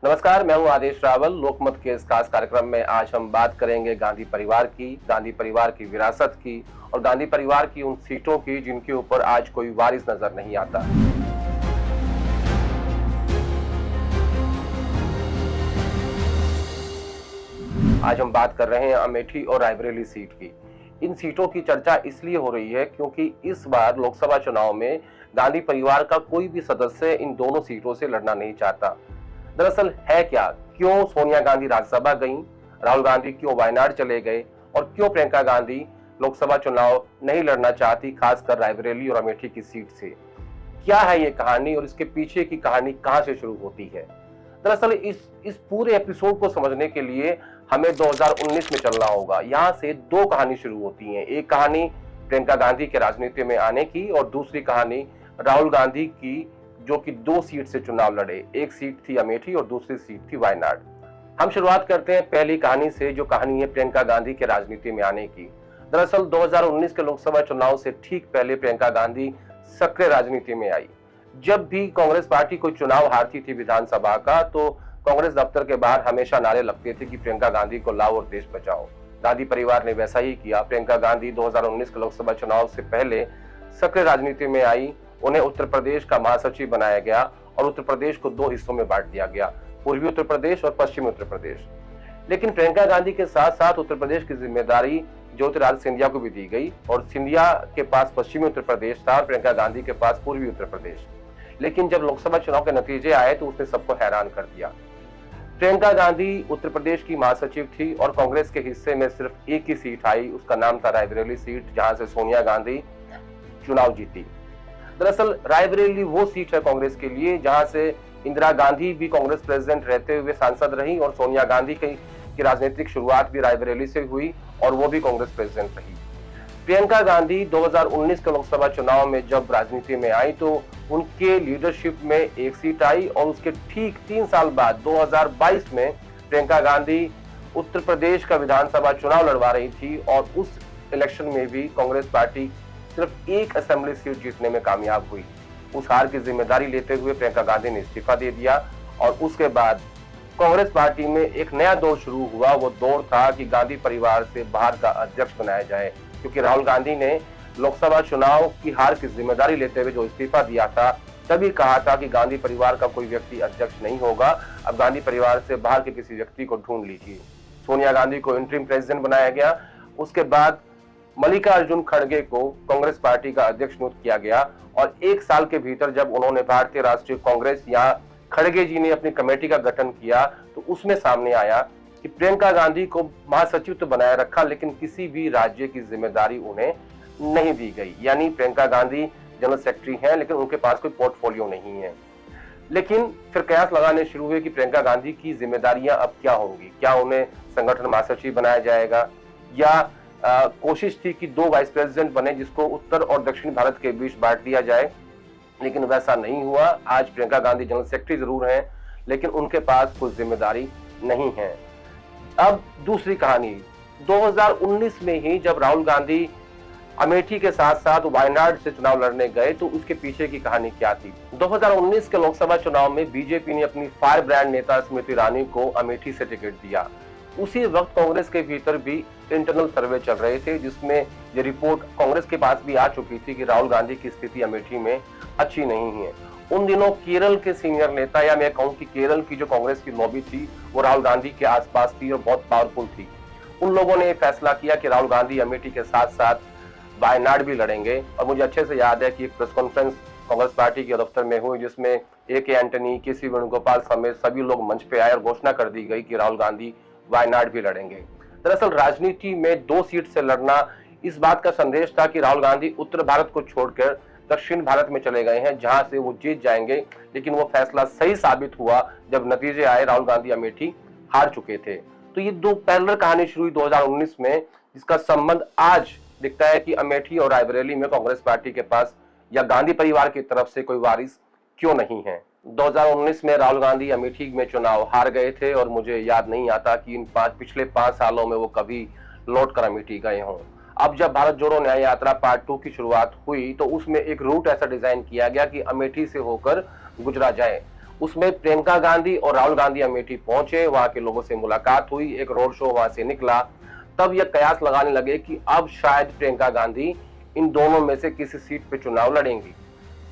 नमस्कार, मैं हूं आदेश रावल। लोकमत के इस खास कार्यक्रम में आज हम बात करेंगे गांधी परिवार की, गांधी परिवार की विरासत की और गांधी परिवार की उन सीटों की जिनके ऊपर आज कोई वारिस नजर नहीं आता। आज हम बात कर रहे हैं अमेठी और रायबरेली सीट की। इन सीटों की चर्चा इसलिए हो रही है क्योंकि इस बार लोकसभा चुनाव में गांधी परिवार का कोई भी सदस्य इन दोनों सीटों से लड़ना नहीं चाहता। दरअसल है क्या, क्यों सोनिया गांधी राज्यसभा गईं, राहुल गांधी क्यों वायनाड चले गए और क्यों प्रियंका गांधी लोकसभा चुनाव नहीं लड़ना चाहती, खासकर रायबरेली और अमेठी की सीट से। क्या है ये कहानी और इसके पीछे की कहानी कहां से शुरू होती है? दरअसल इस पूरे एपिसोड को समझने के लिए हमें 2019 में चलना होगा। यहाँ से दो कहानी शुरू होती हैं। एक कहानी प्रियंका गांधी के राजनीति में आने की और दूसरी कहानी राहुल गांधी की, जो कि दो सीट से चुनाव लड़े। एक सीट थी अमेठी और दूसरी सीट थी वायनाड। हम शुरुआत करते हैं पहली कहानी से, जो कहानी है प्रियंका गांधी के राजनीति में आने की। दरअसल 2019 के लोकसभा चुनाव से ठीक पहले प्रियंका गांधी सक्रिय राजनीति में आई। जब भी कांग्रेस पार्टी कोई चुनाव हारती थी विधानसभा का, तो कांग्रेस दफ्तर के बाहर हमेशा नारे लगते थे कि प्रियंका गांधी को लाओ और देश बचाओ। गांधी परिवार ने वैसा ही किया। प्रियंका गांधी 2019 के लोकसभा चुनाव से पहले सक्रिय राजनीति में आई। उन्हें उत्तर प्रदेश का महासचिव बनाया गया और उत्तर प्रदेश को दो हिस्सों में बांट दिया गया, पूर्वी उत्तर प्रदेश और पश्चिमी उत्तर प्रदेश। लेकिन प्रियंका गांधी के साथ साथ उत्तर प्रदेश की जिम्मेदारी ज्योतिरादित्य सिंधिया को भी दी गई और सिंधिया के पास पश्चिमी उत्तर प्रदेश था और प्रियंका गांधी के पास पूर्वी उत्तर प्रदेश। लेकिन जब लोकसभा चुनाव के नतीजे आए तो उसने सबको हैरान कर दिया। प्रियंका गांधी उत्तर प्रदेश की महासचिव थी और कांग्रेस के हिस्से में सिर्फ एक ही सीट आई, उसका नाम था रायबरेली सीट, जहां से सोनिया गांधी चुनाव जीती। दरअसल रायबरेली वो सीट है कांग्रेस के लिए जहां से इंदिरा गांधी भी कांग्रेस प्रेसिडेंट रहते हुए सांसद रही और सोनिया गांधी की राजनीतिक शुरुआत भी रायबरेली से हुई और वो भी कांग्रेस प्रेसिडेंट रही। प्रियंका गांधी 2019 के लोकसभा चुनाव में जब राजनीति में आई तो उनके लीडरशिप में एक सीट आई और उसके ठीक 3 साल बाद 2022 में प्रियंका गांधी उत्तर प्रदेश का विधानसभा चुनाव लड़वा रही थी और उस इलेक्शन में भी कांग्रेस पार्टी सिर्फ एक असेंबली सीट जीतने में कामयाब हुई। उस हार की जिम्मेदारी लेते हुए प्रियंका गांधी ने इस्तीफा दे दिया और उसके बाद कांग्रेस पार्टी में एक नया दौर शुरू हुआ। वो दौर था कि गांधी परिवार से बाहर का अध्यक्ष बनाया जाए, क्योंकि राहुल गांधी ने लोकसभा चुनाव की हार की जिम्मेदारी लेते हुए जो इस्तीफा दिया था, तभी कहा था कि गांधी परिवार का कोई व्यक्ति अध्यक्ष नहीं होगा, अब गांधी परिवार से बाहर के किसी व्यक्ति को ढूंढ लीजिए। सोनिया गांधी को इंटरिम प्रेसिडेंट बनाया गया। उसके बाद मल्लिकार्जुन खड़गे को कांग्रेस पार्टी का अध्यक्ष नियुक्त किया गया और 1 साल के भीतर जब उन्होंने भारतीय राष्ट्रीय कांग्रेस या खड़गे जी ने अपनी कमेटी का गठन किया तो उसमें सामने आया कि प्रियंका गांधी को महासचिव तो बनाए रखा, लेकिन किसी भी राज्य की जिम्मेदारी उन्हें नहीं दी गई। यानी प्रियंका गांधी जनरल सेक्रेटरी हैं, लेकिन उनके पास कोई पोर्टफोलियो नहीं है। लेकिन फिर कयास लगाने शुरू हुए कि प्रियंका गांधी की जिम्मेदारियां अब क्या होंगी। क्या उन्हें संगठन महासचिव बनाया जाएगा, या कोशिश थी कि 2 वाइस प्रेसिडेंट बने जिसको उत्तर और दक्षिण भारत के बीच बांट दिया जाए, लेकिन वैसा नहीं हुआ। आज प्रियंका गांधी जनरल सेक्रेटरी जरूर हैं, लेकिन उनके पास कोई जिम्मेदारी नहीं है। अब दूसरी कहानी, 2019 में ही जब राहुल गांधी अमेठी के साथ साथ वायनाड से चुनाव लड़ने गए तो उसके पीछे की कहानी क्या थी। 2019 के लोकसभा चुनाव में बीजेपी ने अपनी फायर ब्रांड नेता स्मृति ईरानी को अमेठी से टिकट दिया। उसी वक्त कांग्रेस के भीतर भी इंटरनल सर्वे चल रहे थे, जिसमें ये रिपोर्ट कांग्रेस के पास भी आ चुकी थी कि राहुल गांधी की स्थिति अमेठी में अच्छी नहीं है। उन दिनों केरल के सीनियर नेता, या मैं कहूं कि केरल की जो कांग्रेस की लॉबी थी, वो राहुल गांधी के आसपास थी और बहुत पावरफुल थी। उन लोगों ने फैसला किया कि राहुल गांधी अमेठी के साथ साथ वायनाड भी लड़ेंगे। और मुझे अच्छे से याद है कि एक प्रेस कॉन्फ्रेंस कांग्रेस पार्टी के दफ्तर में हुई, जिसमें ए.के. Antony, KC. वेणुगोपाल समेत सभी लोग मंच पे आए और घोषणा कर दी गई कि राहुल गांधी वायनाड भी लड़ेंगे। दरअसल राजनीति में 2 सीट से लड़ना इस बात का संदेश था कि राहुल गांधी उत्तर भारत को छोड़कर दक्षिण भारत में चले गए हैं, जहां से वो जीत जाएंगे। लेकिन वो फैसला सही साबित हुआ जब नतीजे आए, राहुल गांधी अमेठी हार चुके थे। तो ये 2 पैरेलल कहानी शुरू हुई 2019 में, जिसका संबंध आज दिखता है कि अमेठी और रायबरेली में कांग्रेस पार्टी के पास या गांधी परिवार की तरफ से कोई वारिस क्यों नहीं है। 2019 में राहुल गांधी अमेठी में चुनाव हार गए थे और मुझे याद नहीं आता कि इन पिछले 5 सालों में वो कभी लौट कर अमेठी गए हों। अब जब भारत जोड़ो न्याय यात्रा पार्ट 2 की शुरुआत हुई तो उसमें एक रूट ऐसा डिजाइन किया गया कि अमेठी से होकर गुजरा जाए उसमें प्रियंका गांधी और राहुल गांधी अमेठी पहुंचे, वहां के लोगों से मुलाकात हुई, एक रोड शो वहां से निकला। तब यह कयास लगाने लगे कि अब शायद प्रियंका गांधी इन दोनों में से किसी सीट पे चुनाव लड़ेंगी।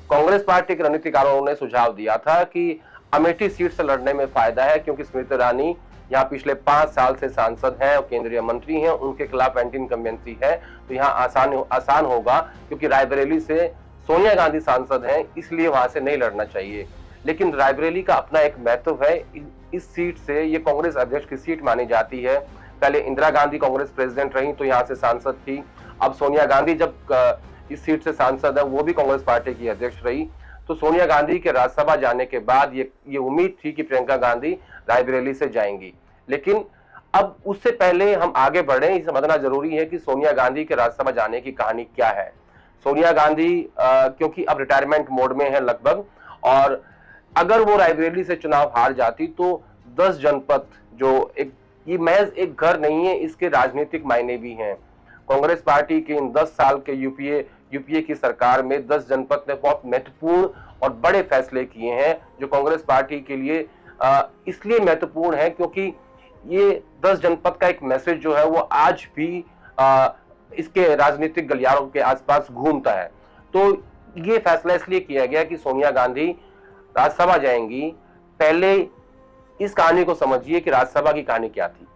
कांग्रेस पार्टी के रणनीतिकारों ने सुझाव दिया था कि अमेठी सीट से लड़ने में फायदा है, क्योंकि स्मृति ईरानी यहाँ पिछले 5 साल से सांसद हैं और केंद्रीय मंत्री हैं, उनके खिलाफ एंटी इनकम्बेंसी है, तो यहाँ आसान होगा, क्योंकि रायबरेली से सोनिया गांधी सांसद हैं, इसलिए वहां से नहीं लड़ना चाहिए। लेकिन रायबरेली का अपना एक महत्व है। इस सीट से ये कांग्रेस अध्यक्ष की सीट मानी जाती है। पहले इंदिरा गांधी कांग्रेस प्रेसिडेंट रही तो यहाँ से सांसद थी। अब सोनिया गांधी जब इस सीट से सांसद है, वो भी कांग्रेस पार्टी की अध्यक्ष रही। तो सोनिया गांधी के राज्यसभा जाने के बाद ये उम्मीद थी कि प्रियंका गांधी रायबरेली से जाएंगी। लेकिन अब उससे पहले हम आगे बढ़े, ये समझना जरूरी है कि सोनिया गांधी के राज्यसभा जाने की कहानी क्या है। सोनिया गांधी क्योंकि अब रिटायरमेंट मोड में है लगभग, और अगर वो रायबरेली से चुनाव हार जाती तो 10 जनपद, जो ये महज एक घर नहीं है, इसके राजनीतिक मायने भी हैं। कांग्रेस पार्टी के इन 10 साल के यूपीए की सरकार में 10 जनपद ने बहुत महत्वपूर्ण और बड़े फैसले किए हैं, जो कांग्रेस पार्टी के लिए इसलिए महत्वपूर्ण है क्योंकि ये 10 जनपद का एक मैसेज जो है वो आज भी इसके राजनीतिक गलियारों के आसपास घूमता है। तो ये फैसला इसलिए किया गया कि सोनिया गांधी राज्यसभा जाएंगी। पहले इस कहानी को समझिए कि राज्यसभा की कहानी क्या थी।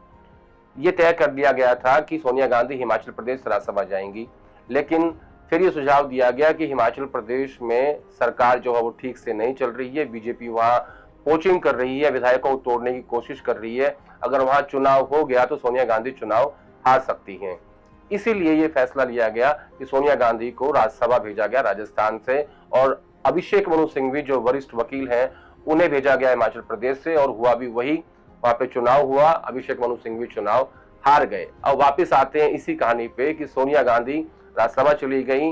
ये तय कर दिया गया था कि सोनिया गांधी हिमाचल प्रदेश से राज्यसभा जाएंगी, लेकिन फिर ये सुझाव दिया गया कि हिमाचल प्रदेश में सरकार जो है वो ठीक से नहीं चल रही है, बीजेपी वहां पोचिंग कर रही है, विधायकों को तोड़ने की कोशिश कर रही है। अगर वहां चुनाव हो गया तो सोनिया गांधी चुनाव हार सकती हैं। इसीलिए ये फैसला लिया गया कि सोनिया गांधी को राज्यसभा भेजा गया राजस्थान से, और अभिषेक मनु सिंघवी जो वरिष्ठ वकील हैं उन्हें भेजा गया हिमाचल प्रदेश से, और हुआ भी वही। वहां पे चुनाव हुआ, अभिषेक मनु सिंघवी चुनाव हार गए। अब वापस आते हैं इसी कहानी पे कि सोनिया गांधी राज्यसभा चली गई।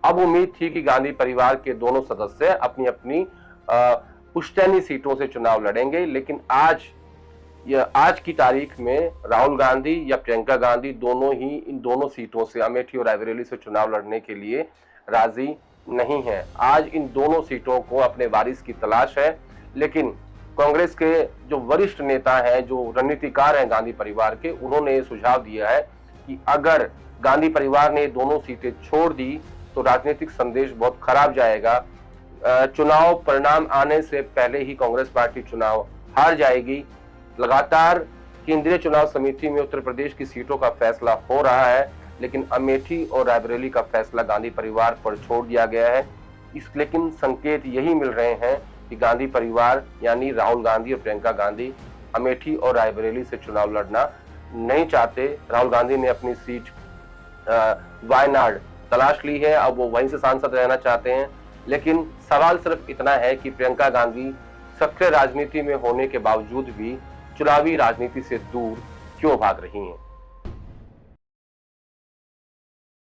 अब उम्मीद थी कि गांधी परिवार के दोनों सदस्य अपनी अपनी पुश्तैनी सीटों से चुनाव लड़ेंगे, लेकिन आज की तारीख में राहुल गांधी या प्रियंका गांधी दोनों ही इन दोनों सीटों से, अमेठी और रायबरेली से चुनाव लड़ने के लिए राजी नहीं है। आज इन दोनों सीटों को अपने वारिस की तलाश है। लेकिन कांग्रेस के जो वरिष्ठ नेता हैं, जो रणनीतिकार हैं गांधी परिवार के, उन्होंने ये सुझाव दिया है कि अगर गांधी परिवार ने दोनों सीटें छोड़ दी तो राजनीतिक संदेश बहुत खराब जाएगा। चुनाव परिणाम आने से पहले ही कांग्रेस पार्टी चुनाव हार जाएगी। लगातार केंद्रीय चुनाव समिति में उत्तर प्रदेश की सीटों का फैसला हो रहा है, लेकिन अमेठी और रायबरेली का फैसला गांधी परिवार पर छोड़ दिया गया है। लेकिन संकेत यही मिल रहे हैं कि गांधी परिवार यानी राहुल गांधी और प्रियंका गांधी अमेठी और रायबरेली से चुनाव लड़ना नहीं चाहते। राहुल गांधी ने अपनी सीट वायनाड तलाश ली है, अब वो वहीं से सांसद रहना चाहते हैं। लेकिन सवाल सिर्फ इतना है कि प्रियंका गांधी सक्रिय राजनीति में होने के बावजूद भी चुनावी राजनीति से दूर क्यों भाग रही हैं।